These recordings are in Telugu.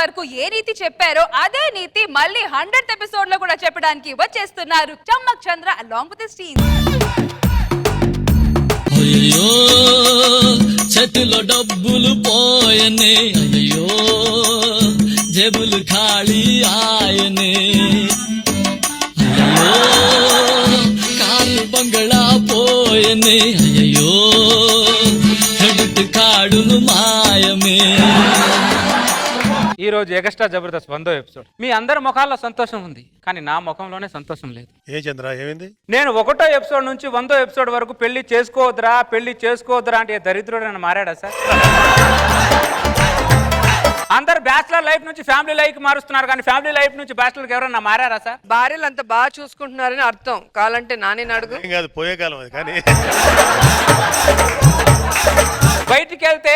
వరకు ఏ నీతి చెప్పారో అదే నీతి మళ్ళీ 100th ఎపిసోడ్ లో కూడా చెప్పడానికి వచ్చేస్తున్నారు చమ్మక్ చంద్ర అలాంగ్ విత్ హిస్ టీమ్. అయ్యో చేతిలో డబ్బులు పోయనే, అయ్యో జేబులు ఖాళీ ఆయనే, అయ్యో కారు బంగళా పోయనే, అయ్యో క్రెడిట్ కార్డులు మాయమే. ఈ రోజు ఎక్స్ట్రా జబర్దస్త్ 100వ ఎపిసోడ్. మీ అందరి ముఖాల్లో సంతోషం ఉంది, కానీ నా ముఖంలోనే సంతోషం లేదు. ఏ చంద్ర ఏమైంది? నేను 1వ ఎపిసోడ్ నుంచి 100వ ఎపిసోడ్ వరకు పెళ్లి చేసుకోవద్దురా అంటే దరిద్రుడు అని మారాడా సార్? అందరు బ్యాచిలర్ లైఫ్ నుంచి ఫ్యామిలీ లైఫ్ మారుస్తున్నారు, కానీ ఫ్యామిలీ లైఫ్ నుంచి బ్యాచిలర్కి ఎవరన్నా మారారా సార్? భార్యలు అంత బాగా చూసుకుంటున్నారని అర్థం. కావాలంటే నాని అడుగు. ఏం కాదు, పోయే కాలం అది. కానీ బయటికి వెళ్తే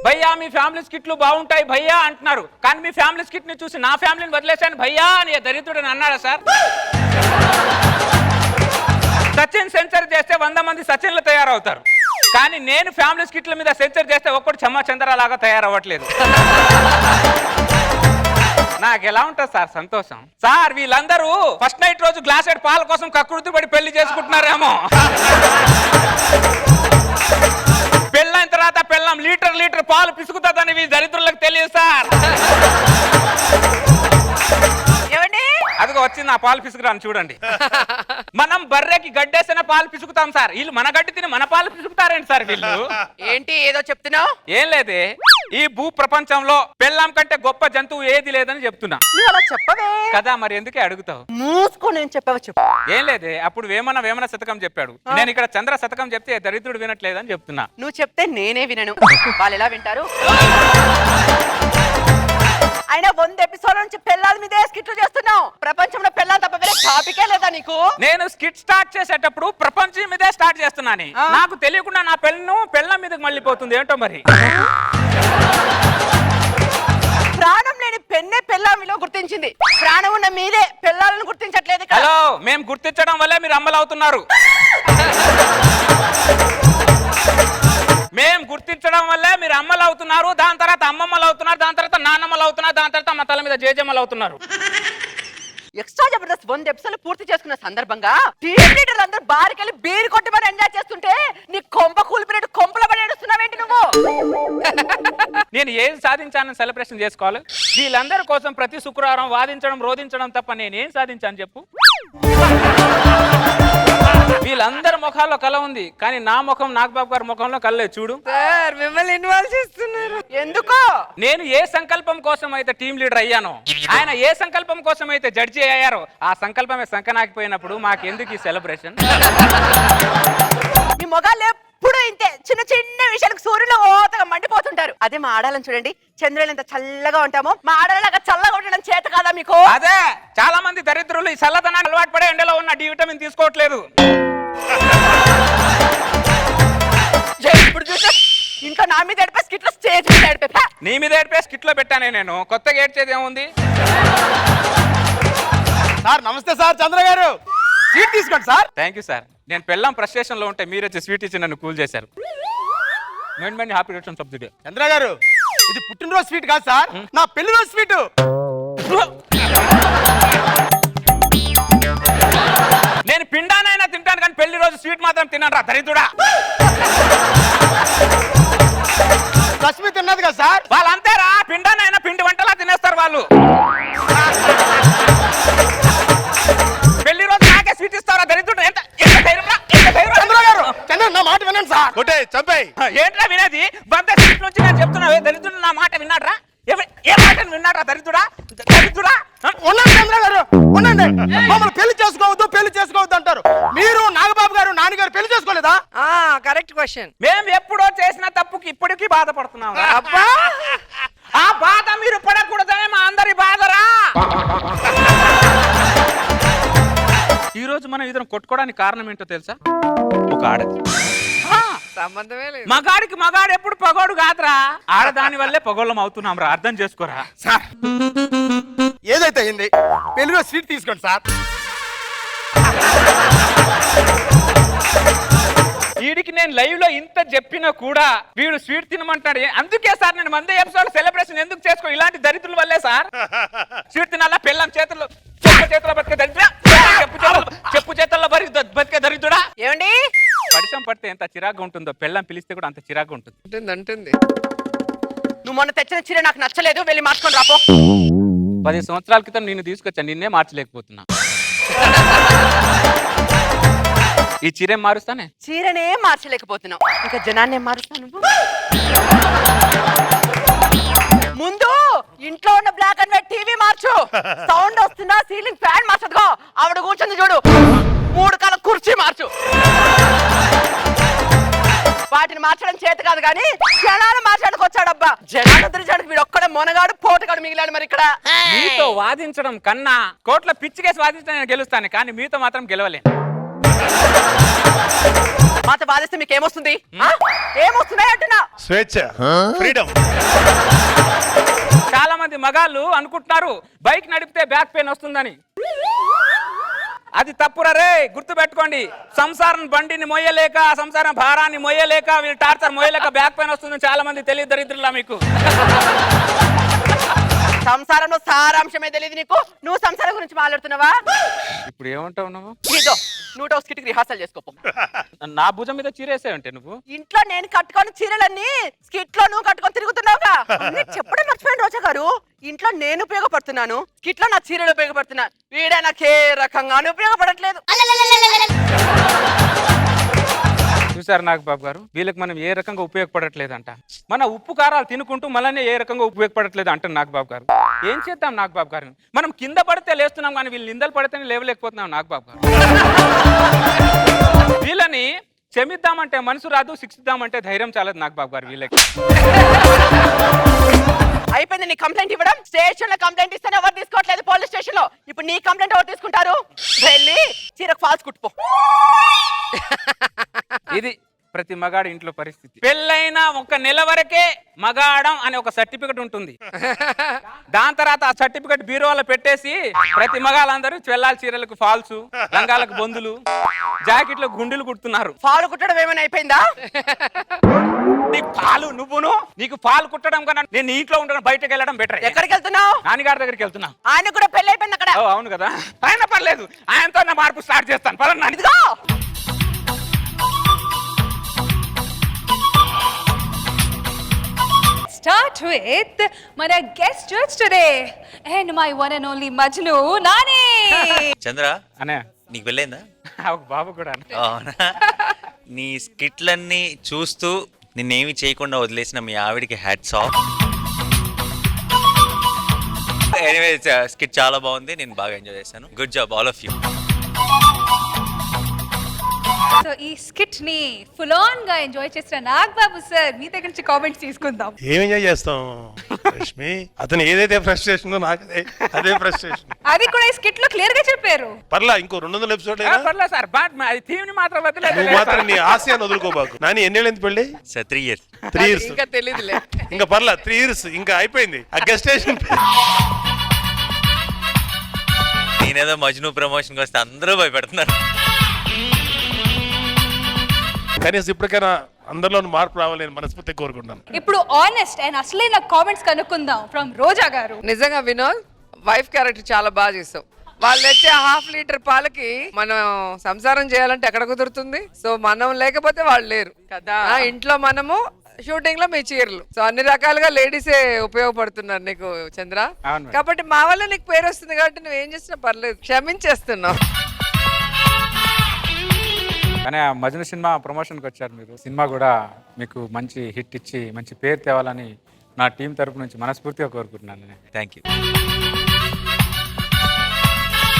భయ్యా మీ ఫ్యామిలీ స్కిట్లు బాగుంటాయి భయ్యా అంటున్నారు, కానీ మీ ఫ్యామిలీ స్కిట్ ని చూసి నా ఫ్యామిలీని వదిలేశాను భయ్యా అని దరిద్రుడని అన్నాడా సార్? సచిన్ సెంచరీ చేస్తే 100 మంది సచిన్లు తయారవుతారు, కానీ నేను ఫ్యామిలీ స్కిట్ల మీద సెంచరీ చేస్తే ఒక్కడు చెమ్మ చంద్ర లాగా తయారవ్వట్లేదు. నాకు ఎలా ఉంటుంది సార్ సంతోషం? సార్ వీళ్ళందరూ ఫస్ట్ నైట్ రోజు గ్లాసెడ్ పాల కోసం కక్కుర్తి పడి పెళ్లి చేసుకుంటున్నారేమో. పెళ్ళైన తర్వాత పెళ్ళం లీటర్ పాలు పిసుకుతుందని మీ దరిద్రులకు తెలియదు సార్. అదిగో వచ్చింది ఆ పాలు పిసుకురాను చూడండి. మనం బర్రెకి గడ్డేసిన పాలు పిసుకుతాం సార్, వీళ్ళు మన గడ్డి తిని మన పాలు పిసుకుతారేంటి సార్ వీళ్ళు? ఏంటి ఏదో చెప్తున్నావు? ఏం లేదే, ఈ భూ ప్రపంచంలో పెళ్ళాం కంటే గొప్ప జంతువు ఏది లేదని చెప్తున్నా చెప్పవే కదా, మరి ఎందుకే అడుగుతావు? మూసుకొని ఏం చెప్పావో చెప్పు. ఏం లేదే, అప్పుడు వేమన శతకం చెప్పాడు, నేను ఇక్కడ చంద్ర శతకం చెప్తే దరిద్రుడు వినట్లేదని చెప్తున్నా. నువ్వు చెప్తే నేనే వినను, వాళ్ళు ఎలా వింటారు? అయినా 100 ఎపిసోడ్ నుంచి పెళ్ళాల మీదే స్కిట్లు చేస్తున్నావు. ప్రపంచంలో పెళ్ళాలు తప్ప వేరే టాపికే లేదా నీకు? నేను స్కిట్ స్టార్ట్ చేసేటప్పుడు ప్రపంచం మీదే స్టార్ట్ చేస్తున్నాను, నాకు తెలియకుండా నా పెళ్ళం మీదకి మళ్ళీపోతుంది ఏంటో మరి. ప్రాణం లేని పెన్నే పెళ్ళామిలో గుర్తించింది, ప్రాణం ఉన్న మీరే పెళ్ళాలను గుర్తించట్లేదు. హలో, మేము గుర్తించడం వల్లే మీరు అమ్మలు అవుతున్నారు. మేము గుర్తించడం వల్లే మీరు అమ్మలు అవుతున్నారు, దాని తర్వాత అమ్మమ్మలు అవుతున్నారు, దాని తర్వాత నాన్నమ్మలు అవుతున్నారు, దాని తర్వాత మా తల మీద జేజమ్మలు అవుతున్నారు. ఎక్స్ట్రా జబర్దస్త్ 100 ఎపిసోడ్లు పూర్తి చేసుకున్న సందర్భంగా టీమ్ లీడర్లు అందరూ బారికెళ్ళి బీరు కొట్టి మరి ఎంజాయ్ చేస్తుంటే నీ కొంప కూలిపినట్టు కొంపల పడి ఏడుస్తున్నావేంటి నువ్వు? నేను ఏం సాధించానని సెలబ్రేషన్ చేసుకోవాలి? వీళ్ళందరి కోసం ప్రతి శుక్రవారం వాదించడం రోధించడం తప్ప నేనేం సాధించాను చెప్పు? వీళ్ళందరి ముఖాల్లో కళ ఉంది, కానీ నా ముఖం నాగబాబు గారి ముఖంలో కళ్ళే చూడు. సార్ మిమ్మల్ని ఇన్వాల్వ్ చేస్తున్నారు ఎందుకో? నేను ఏ సంకల్పం కోసం అయితే టీం లీడర్ అయ్యానో, ఆయన ఏ సంకల్పం కోసం అయితే జడ్జి అయ్యారో, ఆ సంకల్పమే సంకనాకిపోయినప్పుడు మాకెందుకు ఈ సెలబ్రేషన్? మీ మొగాళ్ళు ఎప్పుడు ఇంతే, చిన్న చిన్న విషయాలకు సూర్యులో ఓతగా మండిపోతుంటారు. అదే మా ఆడాలని చూడండి, చంద్రులు ఎంత చల్లగా ఉంటామో, మా ఆడలాగా చల్లగా ఉండడం చేత కాదా మీకు? అదే చాలా మంది దరిద్రులు ఈ చల్లదనాన్ని అలవాటు పడే ఎండలో ఉన్న డి విటమిన్ తీసుకోవట్లేదు. ఇప్పుడు చూసా ఇంకా నా మీద ఏడిపే స్కిట్లో స్టేజ్ మీద ఏడిపే. నీ మీద ఏడిపే స్కిట్లో పెట్టానే నేను, కొత్తగా ఏడ్చేది ఏముంది? సార్ నమస్తే సార్, చంద్ర గారు స్వీట్ తీసుకోండి సార్. Thank you sir. నేను పెళ్ళం ఫ్రస్ట్రేషన్ లో ఉంటే మీరు వచ్చి స్వీట్ ఇచ్చి నన్ను కూల్ చేశారు. Happy returns of the day. Chandra గారు ఇది పుట్టినరోజు స్వీట్ కాదు సార్, నా పెళ్లి రోజు స్వీట్. నేను పిండానైనా తింటాను, కానీ పెళ్లి రోజు స్వీట్ మాత్రం తిన్నాను రా దరిద్రుడా. లక్ష్మి తిన్నది కదా సార్? వాళ్ళు అంతేరా, పిండానైనా పిండి వంటలా తినేస్తారు వాళ్ళు. పెళ్లి రోజు నాకే స్వీట్ ఇస్తారా దరిద్రుడు? చంద్ర గారు చంద్ర నా మాట వినండి సార్. కొట్టే చంపేయ్. ఏంట్రా వినేది? బంద సీట్ నుంచి నేను చెప్తున్నా, దరిద్రుడు నా మాట విన్నాడ్రా? ఏ మాట విన్నాడ్రా దరిద్రుడా? దరిద్రుడా ఉండండి చంద్ర గారు, ఉండండి. మమ్మల్ని పెళ్లి చేసుకోవద్దు అంటారు మీరు. నాగబాబు గారు నాన్నగారు పెళ్లి చేసుకోలేదా? Correct question. మేము ఎప్పుడో చేసిన తప్పుకి ఇప్పటికీ బాధపడుతున్నాం. అబ్బా, ఆ బాధ మీరు పడకూడదనే మా అందరి బాధరా. ఈ రోజు మనం ఇద్దరం కొట్టుకోవడానికి కారణం ఏంటో తెలుసా? ఒక ఆడది. సంబంధమే లేదు. మగాడు ఎప్పుడు పగోడు కాదురా, ఆడదాని వల్లే పగోళ్ళం అవుతున్నాం రా, అర్థం చేసుకోరా. సార్ ఏదైతే అయింది, పెళ్లిలో స్వీట్ తీసుకోండి సార్. వీడికి నేను లైవ్ లో ఇంత చెప్పినా కూడా వీడు స్వీట్ తినమంటాడు. అందుకే సార్ నేను మందే ఎపిసోడ్ సెలబ్రేషన్ ఎందుకు చేసుకో, ఇలాంటి దరిద్రుల వల్లే సార్. స్వీట్ తినాలా పెళ్ళం చేతుల్లో చేతిలో బతికే దరిద్ర, చెప్పు చేతుల్లో బతికే దరిద్రుడా. ఏమండి పరిశ్రమ పడితే ఎంత చిరాగ్గా ఉంటుందో పెళ్ళం పిలిస్తే కూడా అంత చిరాగ్గా ఉంటుంది. అంటుంది. నువ్వు మొన్న తెచ్చిన చీర నాకు నచ్చలేదు, వెళ్ళి మార్చుకొని రాపో. 10 సంవత్సరాల క్రితం నిన్ను తీసుకొచ్చాను, నిన్నే మార్చలేకపోతున్నా. ఈ చీరేం మారుస్తానే? చీరనే మార్చలేకపోతున్నావు, ఇంకా జనాన్ని ఏం మారుస్తావు నువ్వు? ముందు ఇంట్లో ఉన్న బ్లాక్ అండ్ వైట్ టీవీ మార్చు. సౌండ్ వస్తుందా, సీలింగ్ ఫ్యాన్ మార్చదుగో. ఆవిడ కూర్చుంది చూడు, 3 కాల కుర్చీ మార్చు. వాటిని మార్చడం చేత కాదు కానీ జనాలు మార్చడానికి వచ్చాడబ్బా. జనాలు తిరిగాడు, వీడు ఒక్కడే మొనగాడు పోటుగాడు మిగిలాడు. మరి ఇక్కడ మీతో వాదించడం కన్నా కోట్ల పిచ్చికేసి వాదించడం నేను గెలుస్తాను, కానీ మీతో మాత్రం గెలవలేను. మాతో బాధిస్తే మీకు ఏమొస్తుంది? ఏమొస్తున్నాయి అంటున్నా? స్వేచ్ఛ, ఫ్రీడమ్. చాలా మంది మగాళ్ళు అనుకుంటున్నారు బైక్ నడిపితే బ్యాక్ పెయిన్ వస్తుందని. అది తప్పురా రే, గుర్తు పెట్టుకోండి. సంసారం బండిని మోయలేక, సంసారం భారాన్ని మోయలేక, వీళ్ళు టార్చర్ మోయలేక బ్యాక్ పెయిన్ వస్తుందని చాలా మంది తెలియదు దరిద్రులా మీకు. సంసారంలో సారాంశమే తెలియదు నీకు. నువ్వు సంసారం గురించి మాట్లాడుతున్నావా? ఇప్పుడు ఏమంటావు నువ్వు? ఇదో 100 స్కిట్ రిహార్సల్ చేసుకోపో. నా భుజం మీద చీరేసావంటే నువ్వు. ఇంట్లో నేను కట్టుకొని చీరలన్నీ స్కిట్ లో నువ్వు కట్టుకొని తిరుగుతున్నావుగా. అన్నీ చెప్పడం మర్చిపోయాను రోజా గారు. ఇంట్లో నేను ఉపయోగపడుతున్నాను, స్కిట్ లో నా చీరలు ఉపయోగపడుతున్నా. వీడే నాకు ఏ రకంగానూ ఉపయోగపడట్లేదు. చూసారు నాగబాబు గారు, వీళ్ళకి మనం ఏ రకంగా ఉపయోగపడట్లేదంట. మన ఉప్పు కారాలు తినుకుంటూ మనల్ని ఏ రకంగా ఉపయోగపడట్లేదు అంటారు నాగబాబు గారు. ఏం చేద్దాం నాగబాబు గారు? మనం కింద పడితే లేస్తున్నాం కానీ వీళ్ళు నిందలు పడితేనే లేవలేకపోతున్నాం నాగబాబు గారు. వీళ్ళని క్షమిద్దామంటే మనసు రాదు, శిక్షిద్దామంటే ధైర్యం చాలదు నాగబాబు గారు వీళ్ళకి. అయిపోయింది నీ కంప్లైంట్ ఇవ్వడం. స్టేషన్ లో కంప్లైంట్ ఇస్తేనే ఎవరు తీసుకోవట్లేదు, పోలీస్ స్టేషన్ లో. ఇప్పుడు నీ కంప్లైంట్ ఎవరు తీసుకుంటారు? వెళ్ళి చీరకు ఫాల్స్ కుట్టుపో. ఇది ప్రతి మగాడి ఇంట్లో పరిస్థితి. పెళ్ళైన 1 నెల వరకే మగాడం అనే ఒక సర్టిఫికెట్ ఉంటుంది. దాని తర్వాత ఆ సర్టిఫికెట్ బీరువాలో పెట్టేసి ప్రతి మగాళ్ళందరూ చెల్లాల చీరలకు ఫాల్స్, లంగాలకు బొందులు, జాకెట్లకు గుండెలు కుడుతున్నారు. ఫాల్ కుట్టడం ఏమైనా అయిపోయిందా? నీకు పాలు నీకు పాలు కుట్టడం కన్నా నేను ఇంట్లో ఉండడం బయటకు వెళ్ళడం బెటర్. ఎక్కడికి వెళ్తున్నావు? నాన్నగారి దగ్గరికి వెళ్తున్నా. ఆయన కూడా పెళ్లి అయిపోయింది అక్కడ. అవును కదా, ఆయన పర్లేదు, ఆయనతో నా మార్పు స్టార్ట్ చేస్తాను. పదన్నా. ఇదిగో Start with మన guest judge today and my one and only Majnu Nani. చంద్ర, అనే నీకు పెళ్ళైందా? ఒక బాబు కూడా. అవునా? నీ స్కిట్లన్నీ చూస్తూ నిన్నేమి చేయకుండా వదిలేసిన మీ ఆవిడికి హ్యాట్స్ ఆఫ్. ఎనీవే, స్కిట్ చాలా బాగుంది, నేను బాగా ఎంజాయ్ చేశాను. Good job all of you. So ఈ స్కిట్ ని ఫుల్ ఆన్ గా ఎంజాయ్ చేసిన నాగబాబు సార్ మీ దగ్గర నుంచి కామెంట్స్ తీసుకుందాం. ఏం ఎంజాయ్ చేస్తాం రష్మి? అతను ఏదైతే ఫ్రస్ట్రేషన్ నాకు అదే ఫ్రస్ట్రేషన్. అది కూడా ఈ స్కిట్ లో క్లియర్ గా చెప్పారు. పర్లా, ఇంకో 200 ఎపిసోడ్ పర్లేదు సార్, థీమ్ ని మాత్రం వదిలేదు. నువ్వు మాత్రం నీ ఆశయాన్ని వదులుకోబాకు. నాని ఎన్నేళ్ళు ఎంత పెళ్ళి? 3 years. 3 years. ఇంకా తెలియదులే. ఇంకా పర్లా, 3 years ఇంకా అయిపోయింది. ఆ గెస్ట్ స్టేషన్ నేనేదో మజ్ను ప్రమోషన్కి వస్తే అందరూ భయపెడుతున్నారు. కనీసం ఇప్పటికైనా అందరిలో మార్పు రావాలని మనస్ఫూర్తిగా కోరుకుంటాను. ఇప్పుడు ఆనెస్ట్ అండ్ అసలైన కామెంట్స్ కనుక్కుందాం ఫ్రమ్ రోజా గారు. నిజంగా వినోద్, వైఫ్ క్యారెక్టర్ చాలా బాగా చేసావు. వాళ్ళు తెచ్చే 1/2 లీటర్ పాలకి మనం సంసారం చేయాలంటే ఎక్కడ కుదురుతుంది? సో మనం లేకపోతే వాళ్ళు లేరు కదా. ఇంట్లో మనము, షూటింగ్ లో మీ చీరలు. సో అన్ని రకాలుగా లేడీసే ఉపయోగపడుతున్నారు నీకు చంద్ర. అవును. కాబట్టి మా వల్ల నీకు పేరు వస్తుంది కాబట్టి నువ్వేం చేసినా పర్లేదు, క్షమించేస్తున్నావు. కానీ ఆ మజ్ను సినిమా ప్రమోషన్కి వచ్చారు మీరు. సినిమా కూడా మీకు మంచి హిట్ ఇచ్చి మంచి పేరు తేవాలని నా టీం తరపు నుంచి మనస్ఫూర్తిగా కోరుకుంటున్నాను. Thank you.